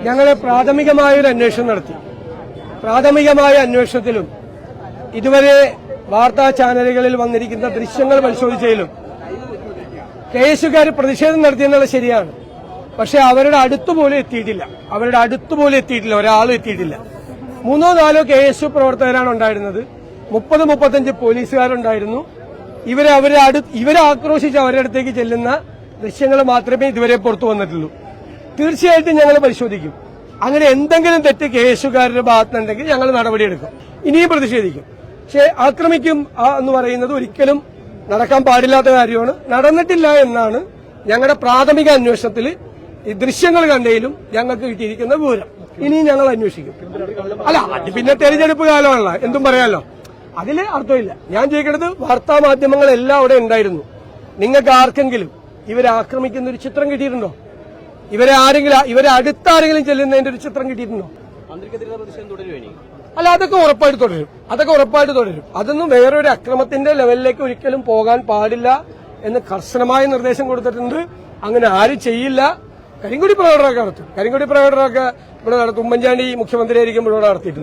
ഞങ്ങൾ പ്രാഥമികമായൊരു അന്വേഷണം നടത്തി. പ്രാഥമികമായ അന്വേഷണത്തിലും ഇതുവരെ വാർത്താ ചാനലുകളിൽ വന്നിരിക്കുന്ന ദൃശ്യങ്ങൾ പരിശോധിച്ചതിലും കേസുകാർ പ്രതിഷേധം നടത്തിയെന്നുള്ളത് ശരിയാണ്. പക്ഷെ അവരുടെ അടുത്തുപോലും എത്തിയിട്ടില്ല. ഒരാളും എത്തിയിട്ടില്ല. 3-4 KSU പ്രവർത്തകരാണ് ഉണ്ടായിരുന്നത്. 30-35 പോലീസുകാരുണ്ടായിരുന്നു. ഇവരെ ആക്രോശിച്ച് അവരുടെ അടുത്തേക്ക് ചെല്ലുന്ന ദൃശ്യങ്ങൾ മാത്രമേ ഇതുവരെ പുറത്തു വന്നിട്ടുള്ളൂ. തീർച്ചയായിട്ടും ഞങ്ങൾ പരിശോധിക്കും. അങ്ങനെ എന്തെങ്കിലും തെറ്റ് കേസുകാരുടെ ഭാഗത്തുനിന്നുണ്ടെങ്കിൽ ഞങ്ങൾ നടപടിയെടുക്കും. ഇനിയും പ്രതിഷേധിക്കും. പക്ഷെ ആക്രമിക്കും എന്ന് പറയുന്നത് ഒരിക്കലും നടക്കാൻ പാടില്ലാത്ത കാര്യമാണ്. നടന്നിട്ടില്ല എന്നാണ് ഞങ്ങളുടെ പ്രാഥമിക അന്വേഷണത്തിൽ ഈ ദൃശ്യങ്ങൾ കണ്ടതിലും ഞങ്ങൾക്ക് കിട്ടിയിരിക്കുന്ന വിവരം. ഇനിയും ഞങ്ങൾ അന്വേഷിക്കും. അല്ല, അത് പിന്നെ തെരഞ്ഞെടുപ്പ് കാലമല്ല, എന്തും പറയാമല്ലോ. അതിൽ അർത്ഥമില്ല. ഞാൻ ചോദിക്കുന്നത്, വാർത്താ മാധ്യമങ്ങളെല്ലാം അവിടെ ഉണ്ടായിരുന്നു. നിങ്ങൾക്ക് ആർക്കെങ്കിലും ഇവരെ ആക്രമിക്കുന്ന ഒരു ചിത്രം കിട്ടിയിട്ടുണ്ടോ? ഇവരെ അടുത്താരെങ്കിലും ചെല്ലുന്നതിന്റെ ഒരു ചിത്രം കിട്ടിയിട്ടുണ്ടോ? അല്ല, അതൊക്കെ ഉറപ്പായിട്ട് തുടരും. അതൊന്നും വേറൊരു അക്രമത്തിന്റെ ലെവലിലേക്ക് ഒരിക്കലും പോകാൻ പാടില്ല എന്ന് കർശനമായ നിർദ്ദേശം കൊടുത്തിട്ടുണ്ട്. അങ്ങനെ ആരും ചെയ്യില്ല. കരിങ്കൊടി പ്രകടനമൊക്കെ ഇവിടെ നടത്തും. ഉമ്മൻചാണ്ടി മുഖ്യമന്ത്രിയായിരിക്കുമ്പോൾ ഇവിടെ നടത്തിയിട്ടുണ്ട്.